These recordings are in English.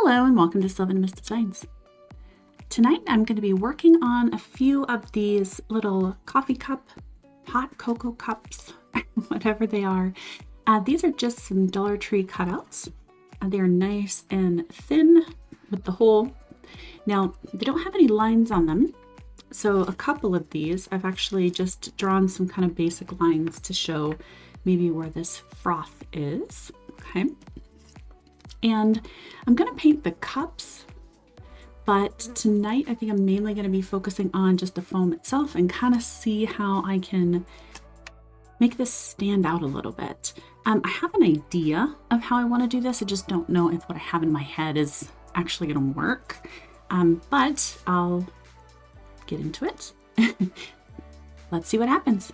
Hello and welcome to Sylvan Mist Designs. Tonight I'm going to be working on a few of these little coffee cup, hot cocoa cups, whatever they are. These are just some Dollar Tree cutouts. They're nice and thin with the hole. Now they don't have any lines on them, so a couple of these I've actually just drawn some kind of basic lines to show maybe where this froth is. Okay. And I'm going to paint the cups, but tonight I think I'm mainly going to be focusing on just the foam itself and kind of see how I can make this stand out a little bit. I have an idea of how I want to do this. I just don't know if what I have in my head is actually going to work, but I'll get into it. Let's see what happens.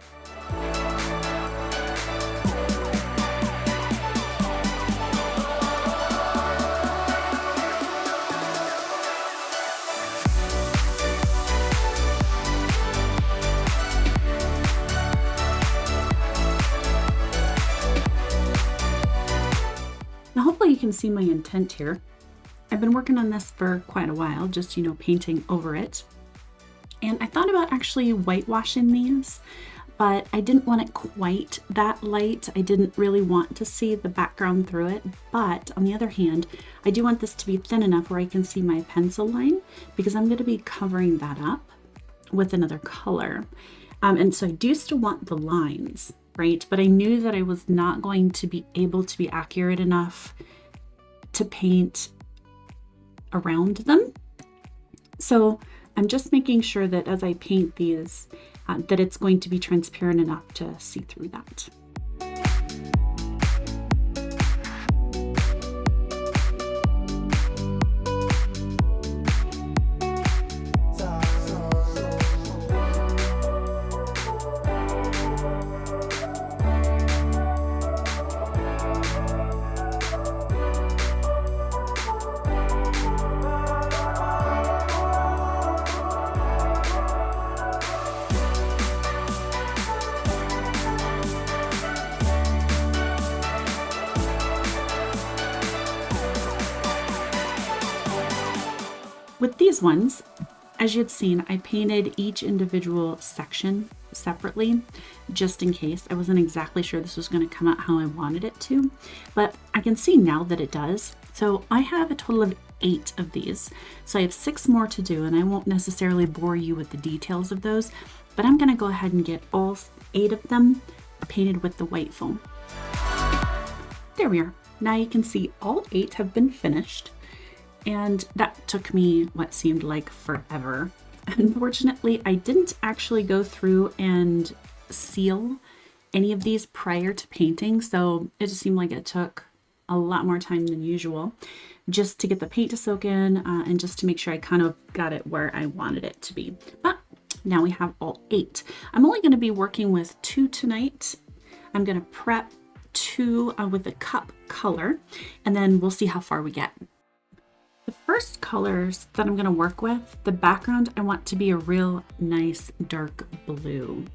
Now hopefully you can see my intent here. I've been working on this for quite a while, just, painting over it. And I thought about actually whitewashing these, but I didn't want it quite that light. I didn't really want to see the background through it. But on the other hand, I do want this to be thin enough where I can see my pencil line, because I'm going to be covering that up with another color. And so I do still want the lines, right? But I knew that I was not going to be able to be accurate enough to paint around them. So I'm just making sure that as I paint these, that it's going to be transparent enough to see through that. With these ones, as you'd seen, I painted each individual section separately, just in case. I wasn't exactly sure this was going to come out how I wanted it to, but I can see now that it does. So I have a total of 8 of these. So I have 6 more to do, and I won't necessarily bore you with the details of those, but I'm going to go ahead and get all 8 of them painted with the white foam. There we are. Now you can see all 8 have been finished. And that took me what seemed like forever. Unfortunately, I didn't actually go through and seal any of these prior to painting, so it just seemed like it took a lot more time than usual just to get the paint to soak in and just to make sure I kind of got it where I wanted it to be. But now we have all 8. I'm only going to be working with 2 tonight. I'm going to prep 2 with the cup color, and then we'll see how far we get. The first colors that I'm going to work with, the background I want to be a real nice dark blue.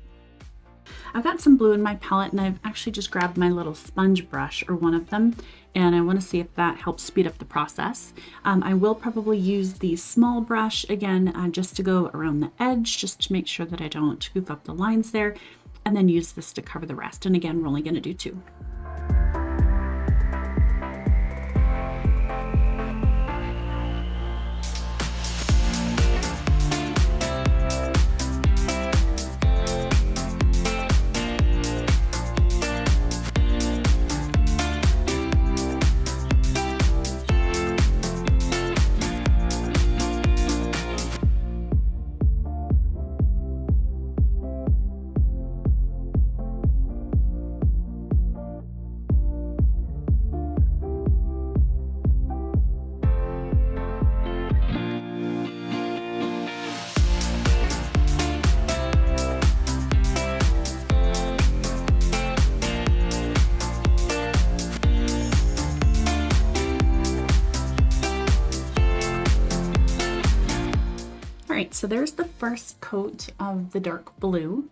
I've got some blue in my palette, and I've actually just grabbed my little sponge brush, or one of them, and I want to see if that helps speed up the process. I will probably use the small brush again just to go around the edge, just to make sure that I don't goof up the lines there, and then use this to cover the rest. And again, we're only going to do 2. right, so there's the first coat of the dark blue.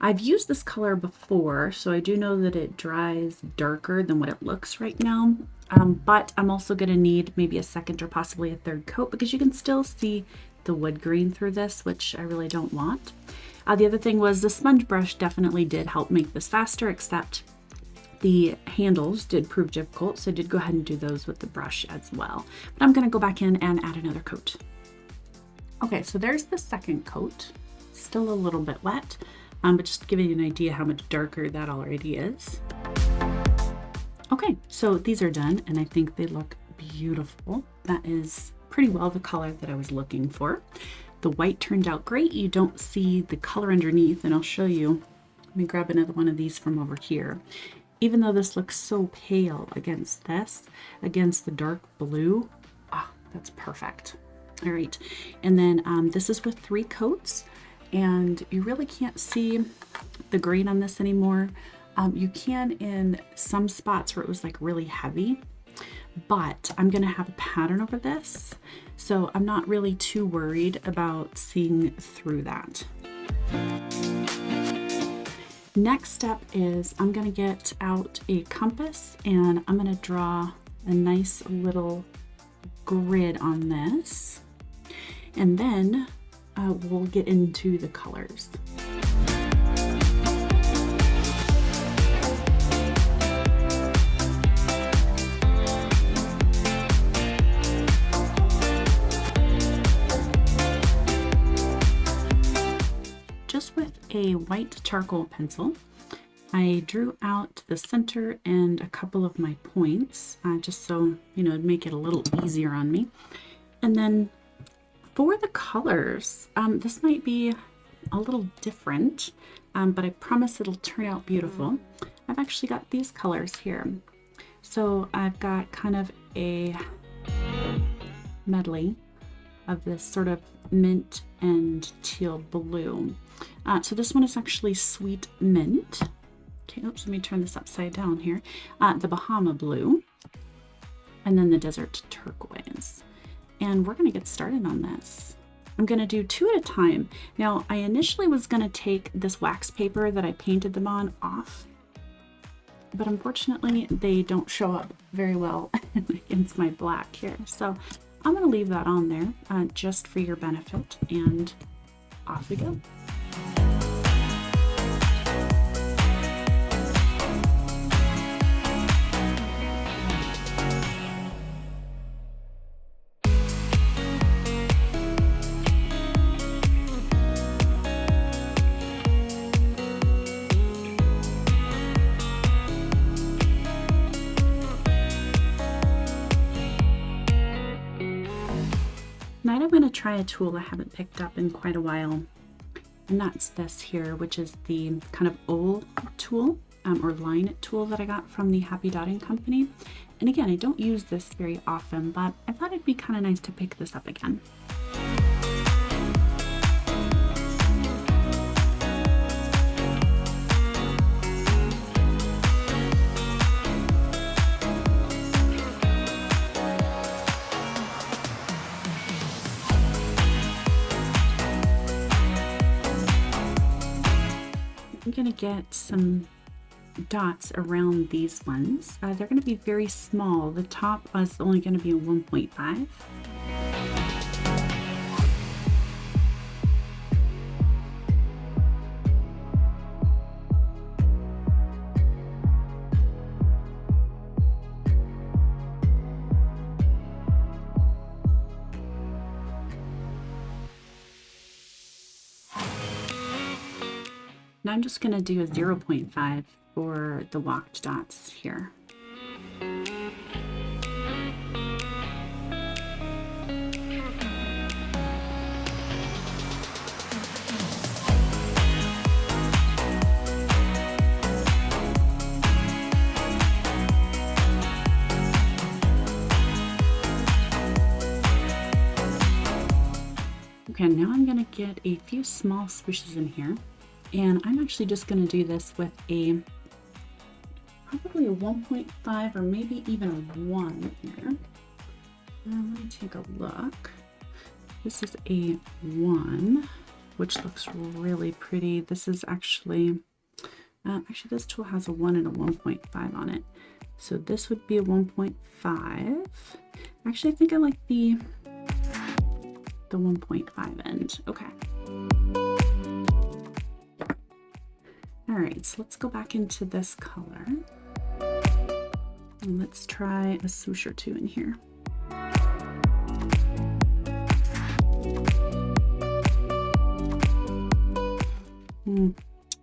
I've used this color before, so I do know that it dries darker than what it looks right now. But I'm also going to need maybe a second or possibly a third coat because you can still see the wood grain through this, which I really don't want. The other thing was the sponge brush definitely did help make this faster, except the handles did prove difficult, so I did go ahead and do those with the brush as well. But I'm going to go back in and add another coat. Okay, so there's the second coat. Still a little bit wet, but just to give you an idea how much darker that already is. Okay, so these are done, and I think they look beautiful. That is pretty well the color that I was looking for. The white turned out great. You don't see the color underneath, and I'll show you. Let me grab another one of these from over here. Even though this looks so pale against this, against the dark blue, that's perfect. All right, and then this is with 3 coats, and you really can't see the grain on this anymore. You can in some spots where it was like really heavy, but I'm gonna have a pattern over this, so I'm not really too worried about seeing through that. Next step is I'm gonna get out a compass and I'm gonna draw a nice little grid on this, and then we'll get into the colors. Just with a white charcoal pencil, I drew out the center and a couple of my points, just so, you know, it'd make it a little easier on me. And then for the colors, this might be a little different, but I promise it'll turn out beautiful. I've actually got these colors here. So I've got kind of a medley of this sort of mint and teal blue. So this one is actually sweet mint. Okay, oops, let me turn this upside down here. The Bahama Blue, and then the desert turquoise. And we're gonna get started on this. I'm gonna do 2 at a time. Now, I initially was gonna take this wax paper that I painted them on off, but unfortunately they don't show up very well against my black here. So I'm gonna leave that on there just for your benefit, and off we go. Tonight I'm going to try a tool I haven't picked up in quite a while, and that's this here, which is the kind of owl tool or line tool that I got from the Happy Dotting Company. And again, I don't use this very often, but I thought it'd be kind of nice to pick this up again. I'm going to get some dots around these ones. They're going to be very small. The top is only going to be a 1.5. Now I'm just going to do a 0.5 for the walked dots here. Okay, now I'm going to get a few small squishes in here. And I'm actually just going to do this with a probably a 1.5 or maybe even a 1 here. Let me take a look. This is a 1. which looks really pretty. This is actually, actually this tool has a 1 and a 1.5 on it. So this would be a 1.5. Actually, I think I like the 1.5 end. Okay. All right, so let's go back into this color. And let's try a swoosh or two in here.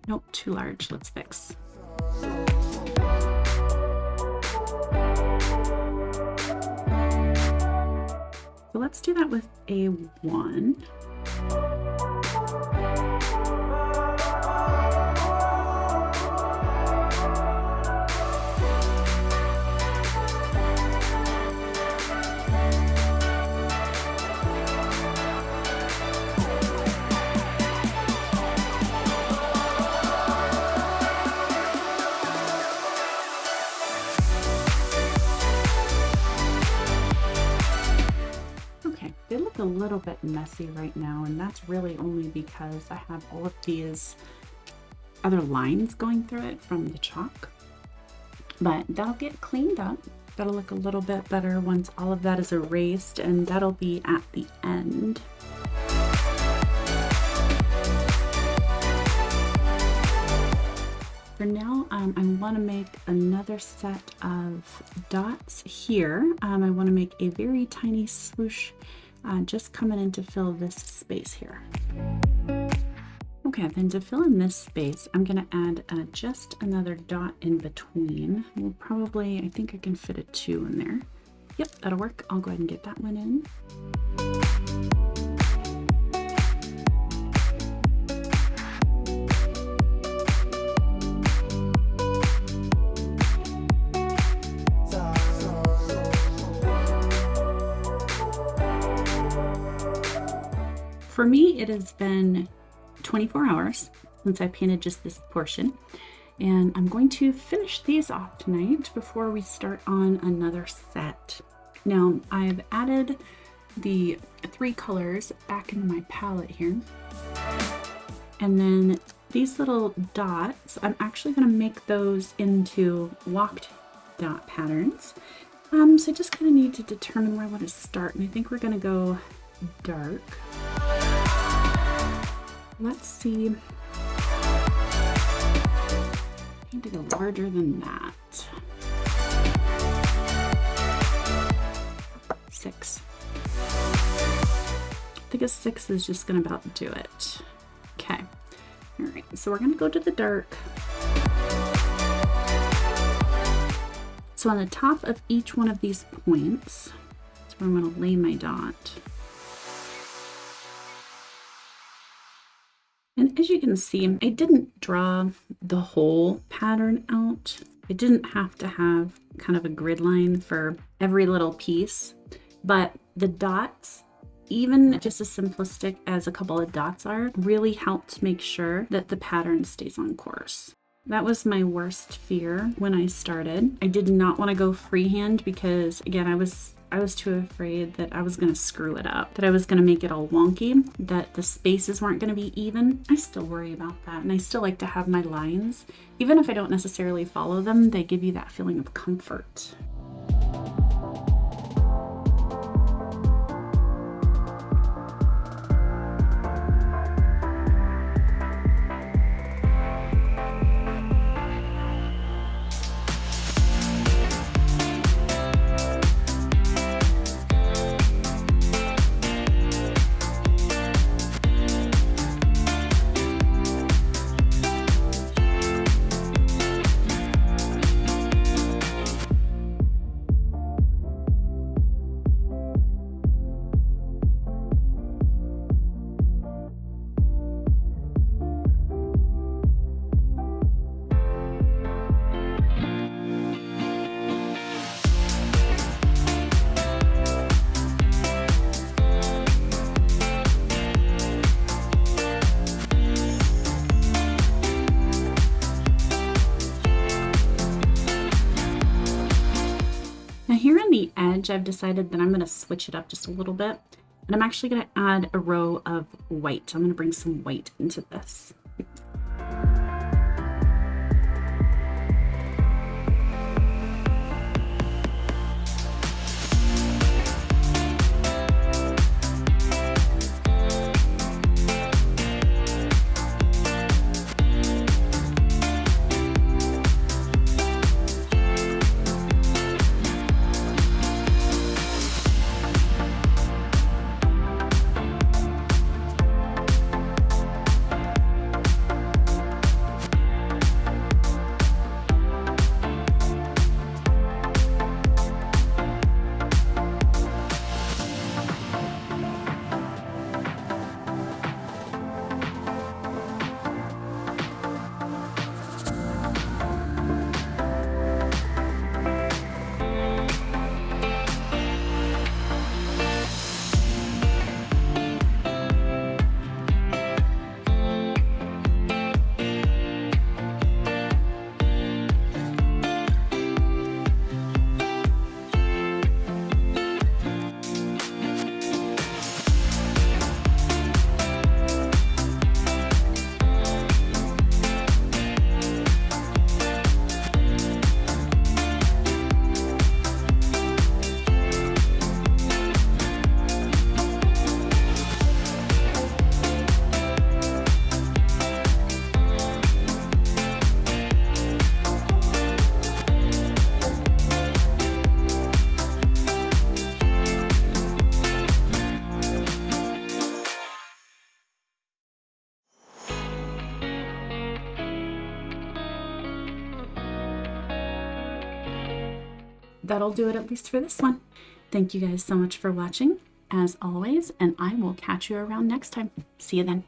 Nope, too large. Let's fix. So let's do that with a 1. They look a little bit messy right now, and that's really only because I have all of these other lines going through it from the chalk. But that'll get cleaned up. That'll look a little bit better once all of that is erased, and that'll be at the end. For now, I want to make another set of dots here. I want to make a very tiny swoosh just coming in to fill this space here. Okay, then to fill in this space, I'm going to add just another dot in between. We'll probably, I think I can fit a 2 in there. Yep, that'll work. I'll go ahead and get that one in. For me, it has been 24 hours since I painted just this portion, and I'm going to finish these off tonight before we start on another set. Now, I've added the 3 colors back into my palette here, and then these little dots, I'm actually going to make those into walked dot patterns. So I just kind of need to determine where I want to start, and I think we're going to go dark. Let's see. I need to go larger than that. 6. I think a 6 is just gonna about do it. Okay. All right, so we're gonna go to the dark. So on the top of each one of these points, that's where I'm gonna lay my dot. And as you can see, I didn't draw the whole pattern out. I didn't have to have kind of a grid line for every little piece, but the dots, even just as simplistic as a couple of dots are, really helped make sure that the pattern stays on course. That was my worst fear when I started. I did not want to go freehand because, again, I was too afraid that I was going to screw it up, that I was going to make it all wonky, that the spaces weren't going to be even. I still worry about that, and I still like to have my lines. Even if I don't necessarily follow them, they give you that feeling of comfort. Now here on the edge, I've decided that I'm going to switch it up just a little bit. And I'm actually going to add a row of white. I'm going to bring some white into this. That'll do it, at least for this one. Thank you guys so much for watching, as always, and I will catch you around next time. See you then.